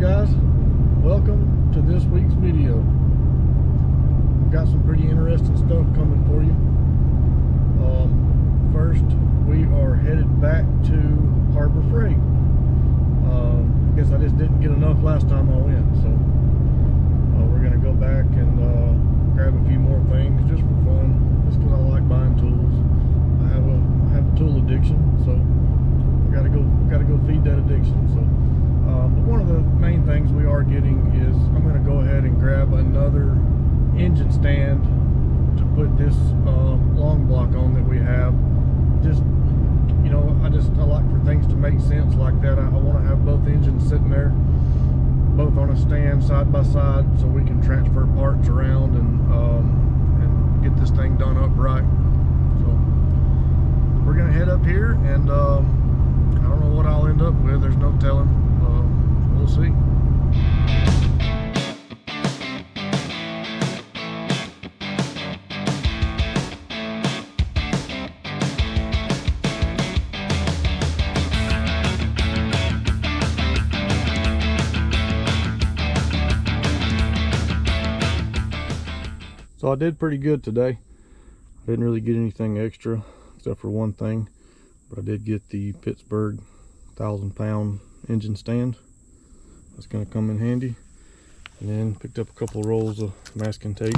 guys, welcome to this week's video. We've got some pretty interesting stuff coming for you. First, we are headed back to Harbor Freight. I guess I just didn't get enough last time I went, so we're going to go back and grab a few more things just for fun, just because I like buying tools. I have a tool addiction, so we gotta go feed that addiction. So but one of the main things we are getting is I'm going to go ahead and grab another engine stand to put this long block on that we have. Just, you know, I like for things to make sense like that. I want to have both engines sitting there, both on a stand side by side, so we can transfer parts around and get this thing done upright. So we're going to head up here, and I don't know what I'll end up with. There's no telling. We'll see. So I did pretty good today. I didn't really get anything extra except for one thing, but I did get the Pittsburgh 1,000-pound engine stand. That's going to come in handy. And then picked up a couple of rolls of masking tape.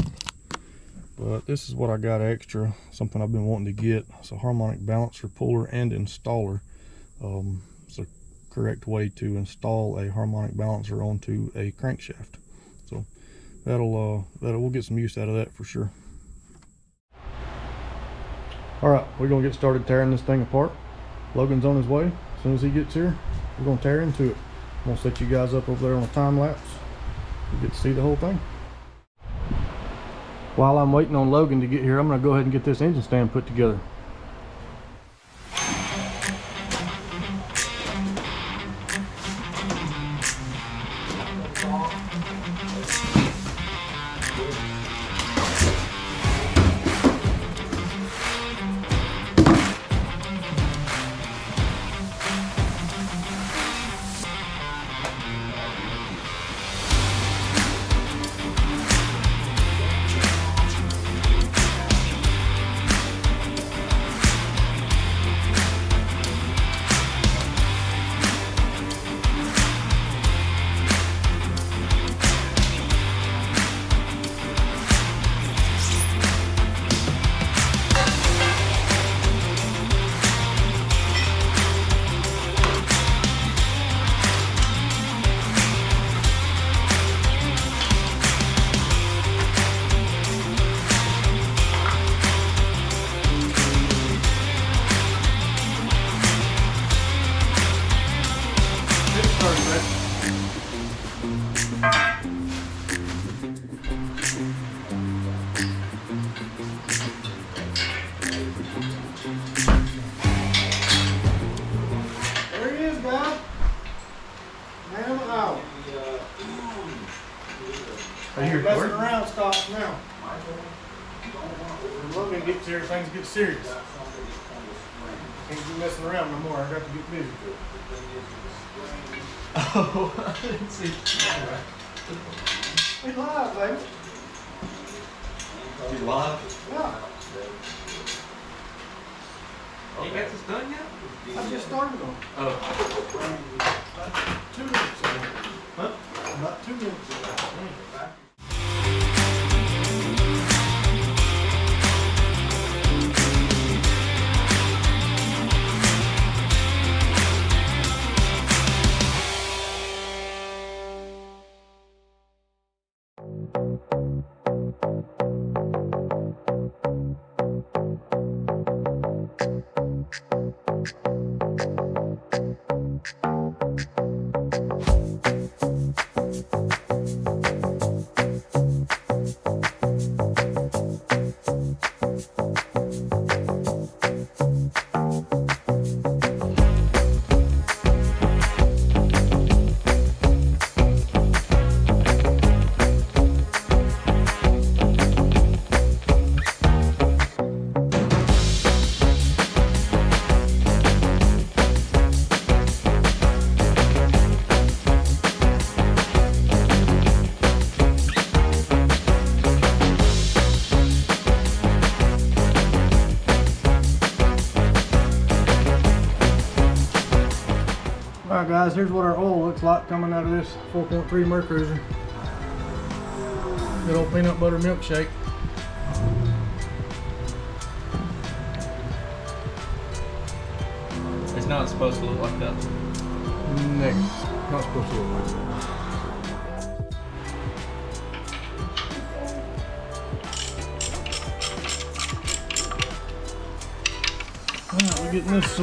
But this is what I got extra, something I've been wanting to get. It's a harmonic balancer puller and installer. It's a correct way to install a harmonic balancer onto a crankshaft. So we'll get some use out of that for sure. Alright, we're going to get started tearing this thing apart. Logan's on his way. As soon as he gets here, we're going to tear into it. I'm going to set you guys up over there on a time lapse. You get to see the whole thing. While I'm waiting on Logan to get here, I'm going to go ahead and get this engine stand put together. Messing around stops now. When Logan gets here, things get serious. Can't be messing around no more. I got to get busy. Oh, I didn't see. We live, baby. You live? Yeah. You got this done yet? I just started on. Oh. About 2 minutes ago. Huh? About 2 minutes ago. guys, here's what our oil looks like coming out of this 4.3 MerCruiser. Good old peanut butter milkshake. It's not supposed to look like that. Negative. Not supposed to look like that. Alright, we're getting this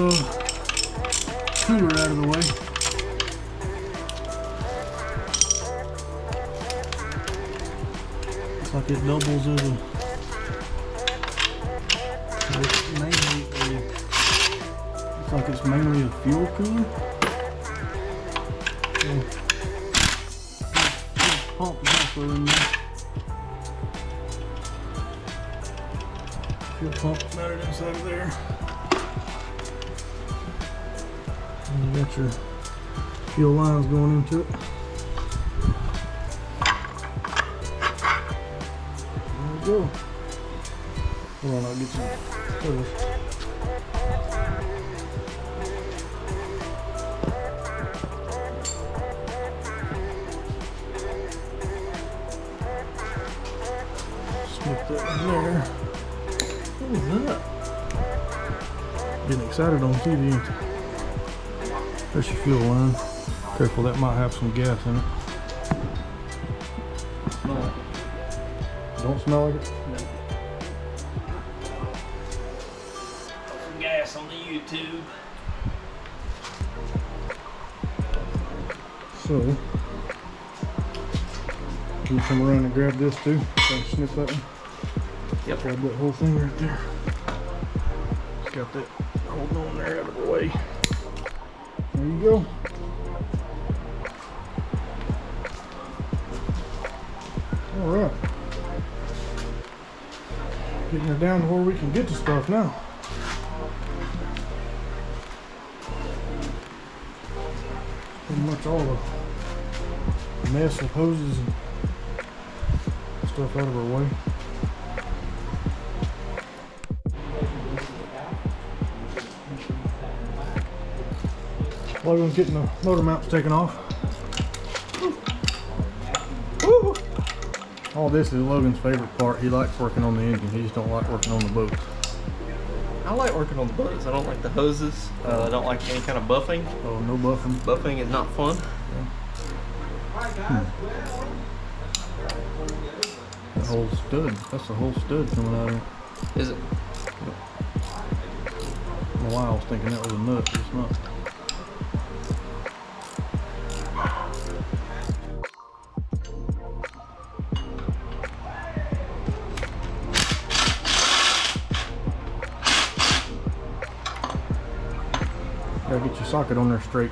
cooler out of the way. Looks like it doubles as a looks like it's mainly a fuel cooler. So, pump is also in there. Fuel pump mounted inside of there. And you got your fuel lines going into it. There we go. Hold on, I'll get some photos. Slip that in there. What is that? Getting excited on TV, ain't you? There's your fuel line. Careful, that might have some gas in it. Smell it. Don't smell like it? No. Some gas on the YouTube. So, can you come around and grab this too? So I can snip that one. Yep. Grab that whole thing right there. Just got that holding on there out of the way. There you go. All right. Getting her down to where we can get to stuff now. Pretty much all the mess of hoses and stuff out of our way. Logan's getting the motor mounts taken off. Woo. All this is Logan's favorite part. He likes working on the engine. He just don't like working on the boats. I like working on the boats. I don't like the hoses. I don't like any kind of buffing. Oh, no buffing. Buffing is not fun. The whole stud. That's the whole stud coming out of it. Is it? For a while I was thinking that was a nut, but it's not. Gotta get your socket on there straight.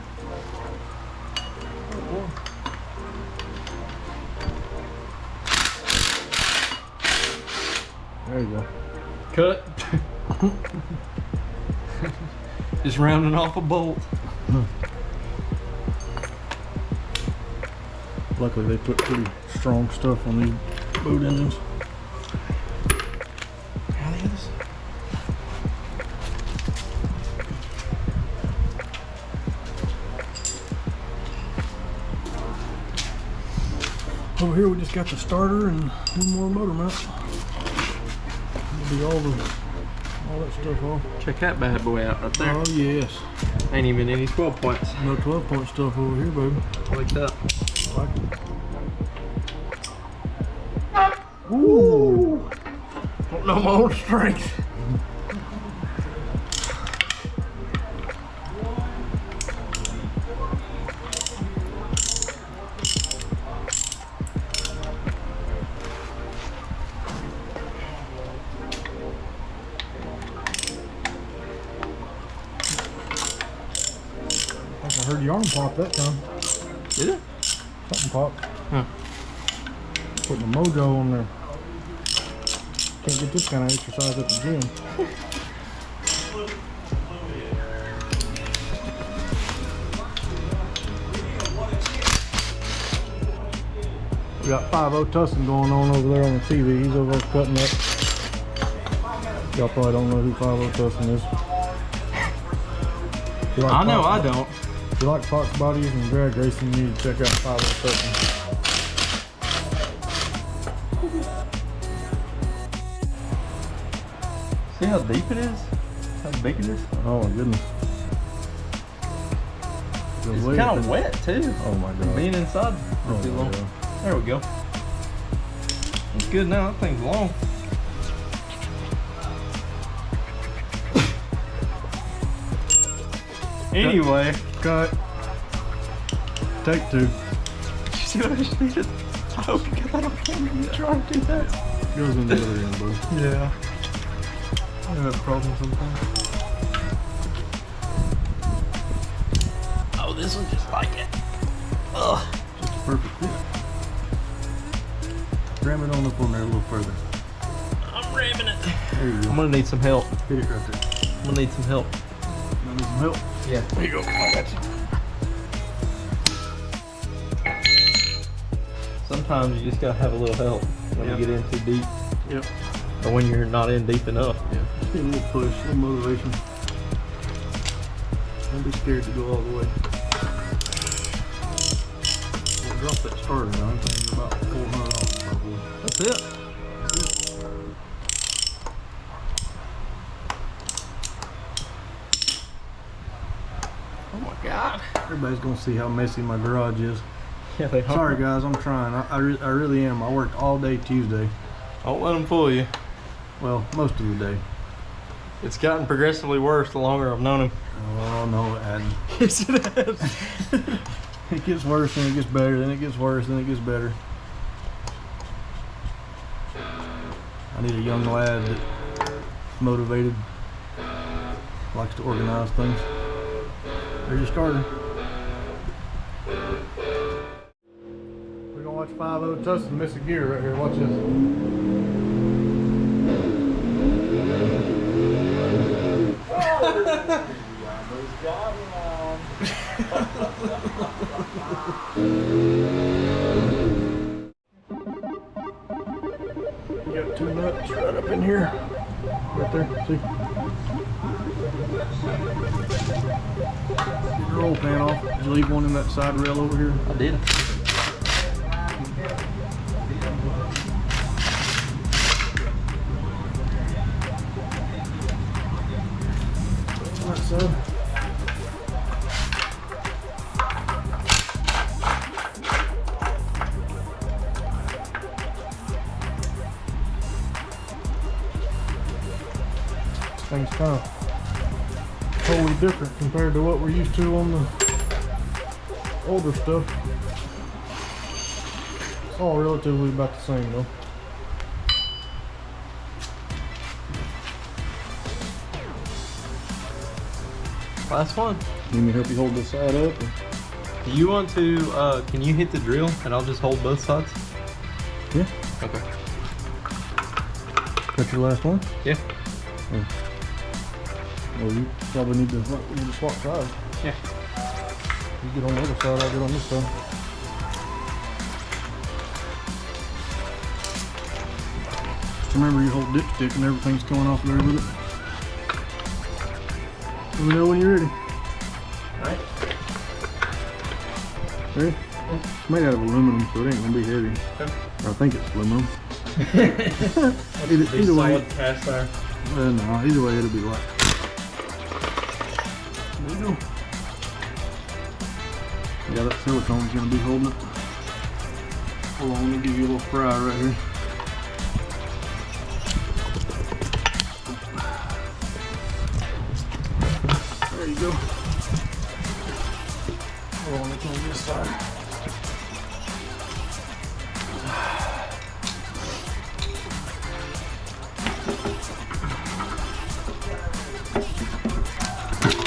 There you go. Cut. Just rounding off a bolt. Luckily they put pretty strong stuff on these boat engines. How the others? Over here we just got the starter and one more motor mount. That'll be all that stuff off. Check that bad boy out right there. Oh yes. Ain't even any 12 points. No 12-point stuff over here, baby. Like that. I like it. Ooh. Don't know my own strength. I heard your arm pop that time. Did it? Something popped. Huh. Putting a mojo on there. Can't get this kind of exercise at the gym. We got 5-0 tussing going on over there on the TV. He's over there cutting up. Y'all probably don't know who 5-0 tussing is. I know I don't. If you like Fox bodies and drag racing, you need to check out 507. See how deep it is? How big it is? Oh my goodness. It's kind of wet too. Oh my god. Being inside for too long. There we go. It's good now. That thing's long. Anyway, Cut. Take 2. did you see what I just did? I hope you got that on camera. You try to do that. Goes in the other end, bud. Yeah. I have a problem sometimes. Oh, this one just like it. Ugh. Just a perfect fit. Ram it on up on there a little further. I'm ramming it. There you go. I'm gonna need some help. Hit it right there. I'm gonna need some help. You need some help? Yeah. There you go. I got you. Sometimes you just gotta have a little help when you get in too deep. Yep. Or when you're not in deep enough. Yeah. Just need a little push, a little motivation. Don't be scared to go all the way. We'll drop that starter now. I'm thinking about $400 probably. That's it. Oh my God. Everybody's gonna see how messy my garage is. Yeah, they are. Sorry guys, I'm trying. I really am. I worked all day Tuesday. Don't let them fool you. Well, most of the day. It's gotten progressively worse the longer I've known him. Oh no, it hadn't. Yes, it has. It gets worse, then it gets better, then it gets worse, then it gets better. I need a young lad that's motivated, likes to organize things. There's your starter. We're gonna watch 5-0 Tussin miss a gear right here. Watch this. You got 2 nuts right up in here. Right there, see? Get your roll pan off. Did you leave one in that side rail over here? I did. Right side. Things kind of totally different compared to what we're used to on the older stuff. It's all relatively about the same though. Last one. You need me to help you hold this side up? Do you want to, can you hit the drill and I'll just hold both sides? Yeah. Okay. Got your last one? Yeah. Oh. Well, you probably need to swap sides. Yeah. You get on the other side, I'll get on this side. Just remember you hold dipstick and everything's coming off there with it. Let me know when you're ready. Alright. Ready? It's made out of aluminum, so it ain't gonna be heavy. Okay. Or I think it's aluminum. either way, Solid cast iron. no, either way it'll be light. There you go. Yeah, that silicone's gonna be holding it. Hold on, let me give you a little fry right here. There you go. Hold on, it's on this side.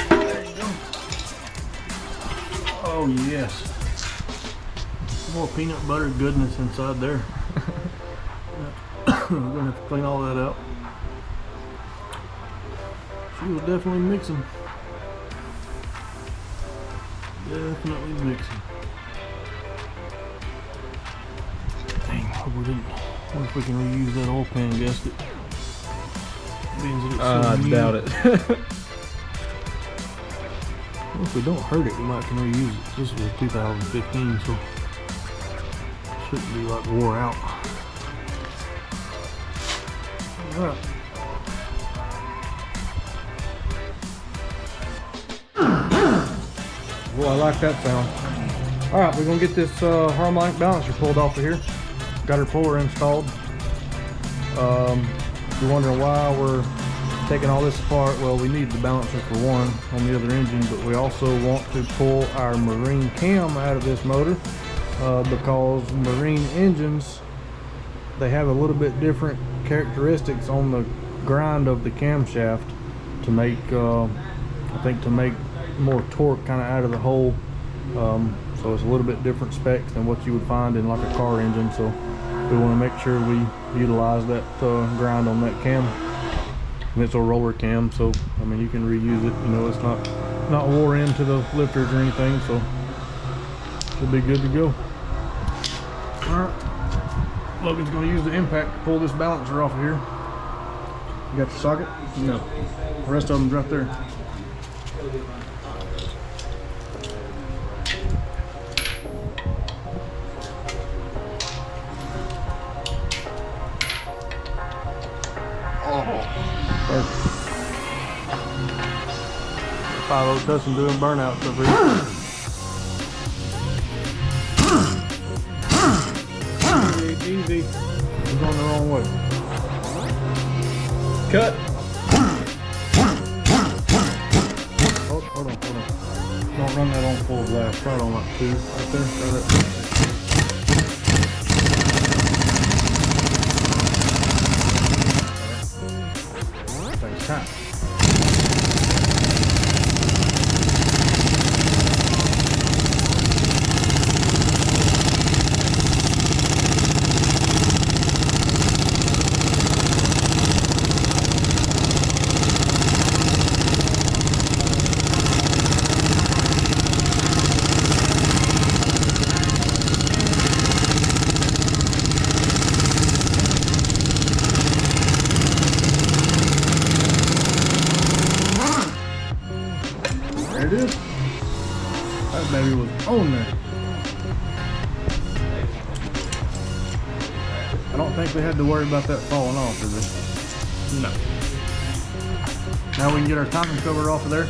There you go. Oh yes. More peanut butter goodness inside there. We're gonna have to clean all that out. She was definitely mixing. Definitely mixing. Dang, hope we didn't. Wonder if we can reuse that oil pan gasket. Being that it's so I new. doubt it. Well, if we don't hurt it, we might can reuse it. This was a 2015, so it shouldn't be like wore out. Alright. Well, I like that sound. Alright, we're gonna get this harmonic balancer pulled off of here. Got her puller installed. If you're wondering why we're taking all this apart, well, we need the balancer for one on the other engine, but we also want to pull our marine cam out of this motor because marine engines, they have a little bit different characteristics on the grind of the camshaft to make I think to make more torque kind of out of the hole, so it's a little bit different specs than what you would find in like a car engine. So we want to make sure we utilize that grind on that cam, and it's a roller cam, so I mean you can reuse it, you know, it's not wore into the lifters or anything, so should be good to go. Alright, Logan's going to use the impact to pull this balancer off of here. You got the socket? No. The rest of them's right there. Perfect. 5.0 Tussin doing burnouts over here. Easy. We're going the wrong way. Cut. Oh, hold on. Don't run that on full blast. Try it on like 2 right there. Try that. Thing's tight. There it is. That baby was on there. I don't think they had to worry about that falling off, did they? No. Now we can get our timing cover off of there.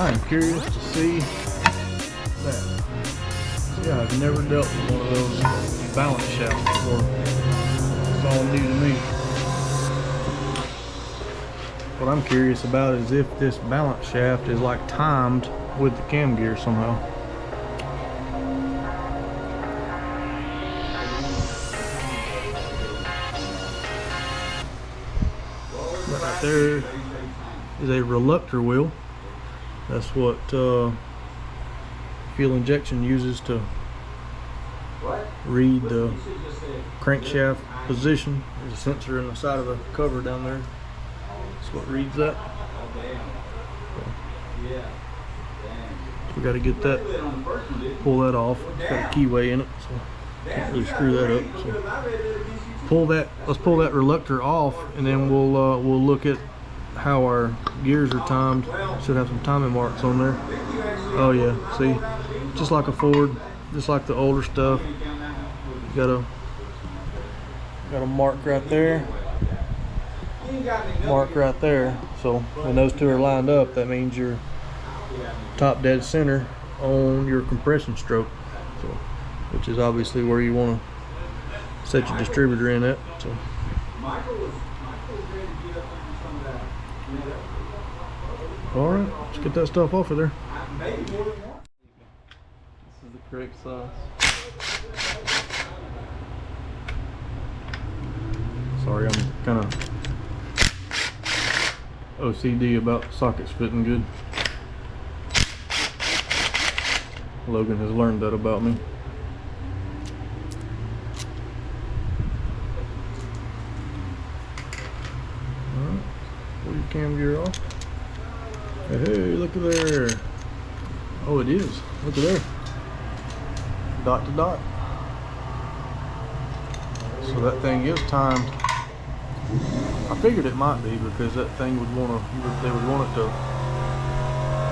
I'm curious to see that. Yeah, I've never dealt with one of those balance shafts before. It's all new to me. What I'm curious about is if this balance shaft is like timed with the cam gear somehow. But right there is a reluctor wheel. That's what fuel injection uses to read the crankshaft position. There's a sensor in the side of the cover down there. That's what reads that. So we got to get that, pull that off. It's got a keyway in it, so can't really screw that up. So pull that. Let's pull that reluctor off, and then we'll look at how our gears are timed. Should have some timing marks on there. Oh yeah, see, just like a Ford, just like the older stuff. You got a mark right there. Mark right there. So when those two are lined up, that means you're top dead center on your compression stroke, so which is obviously where you want to set your distributor in at. So all right, let's get that stuff off of there. This is the correct size. Sorry, I'm kind of OCD about sockets fitting good. Logan has learned that about me. Alright, pull your cam gear off. Hey, look at there. Oh, it is. Look at there. Dot to dot. So that thing is timed. I figured it might be because that thing would want to, they would want it to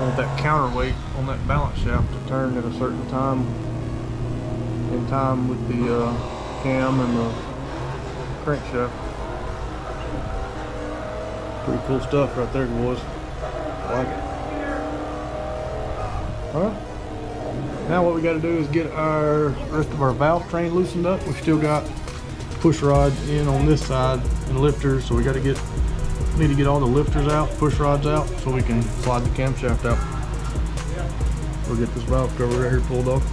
want that counterweight on that balance shaft to turn at a certain time, in time with the cam and the crankshaft. Pretty cool stuff right there, boys. I like it. Alright. Now what we got to do is get our rest of our valve train loosened up. We've still got push rods in on this side and lifters, so we got to need to get all the lifters out, push rods out, so we can slide the camshaft out. We'll get this valve cover right here pulled off.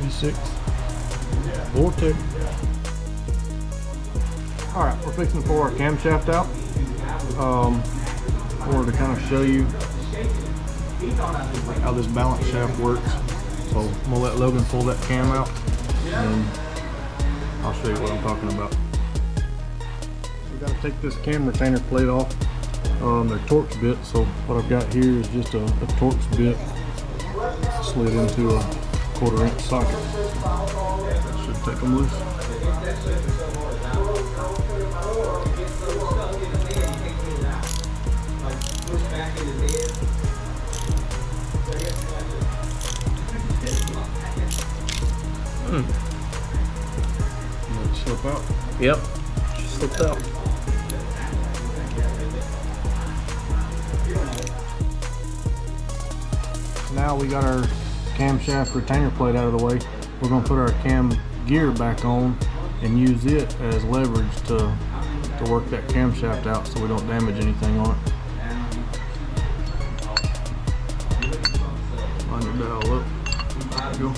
V6 vortec. All right, we're fixing to pull our camshaft out. I wanted to kind of show you how this balance shaft works. So I'm gonna let Logan pull that cam out, and I'll show you what I'm talking about. We got to take this cam retainer plate off. They're Torx bits, so what I've got here is just a Torx bit slid into a 1/4 inch socket. That should take them loose. Let it slip out. Yep, she slipped out. Now we got our camshaft retainer plate out of the way. We're going to put our cam gear back on and use it as leverage to work that camshaft out so we don't damage anything on it. Line your dowel up. There you go.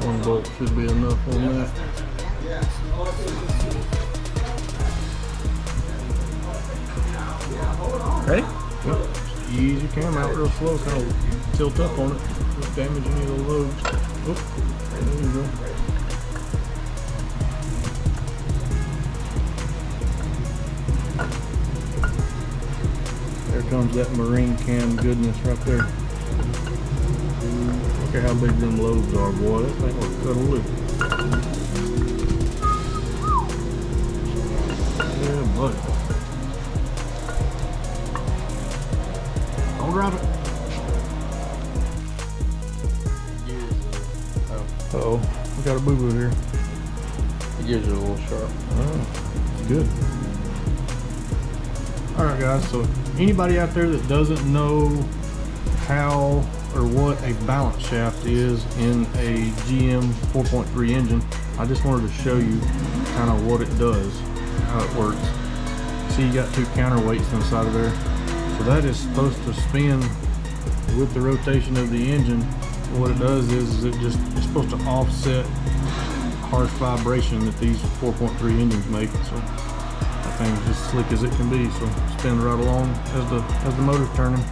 One bolt should be enough on that. Ready? Yep. Just ease your cam out real slow, kind of tilt up on it. Don't damage any of the lobes. Oop. There you go. There comes that marine cam goodness right there. Look at how big them lobes are, boy. That thing will cut a loop. Yeah, buddy. Don't drop it. Uh-oh, we got a boo-boo here. It gives you a little sharp. Oh, good. Alright guys, so anybody out there that doesn't know how or what a balance shaft is in a GM 4.3 engine, I just wanted to show you kind of what it does, how it works. See, you got two counterweights inside of there. So that is supposed to spin with the rotation of the engine. What it does is it's supposed to offset harsh vibration that these 4.3 engines make. So that thing's just slick as it can be. So spin right along as the motor's turning.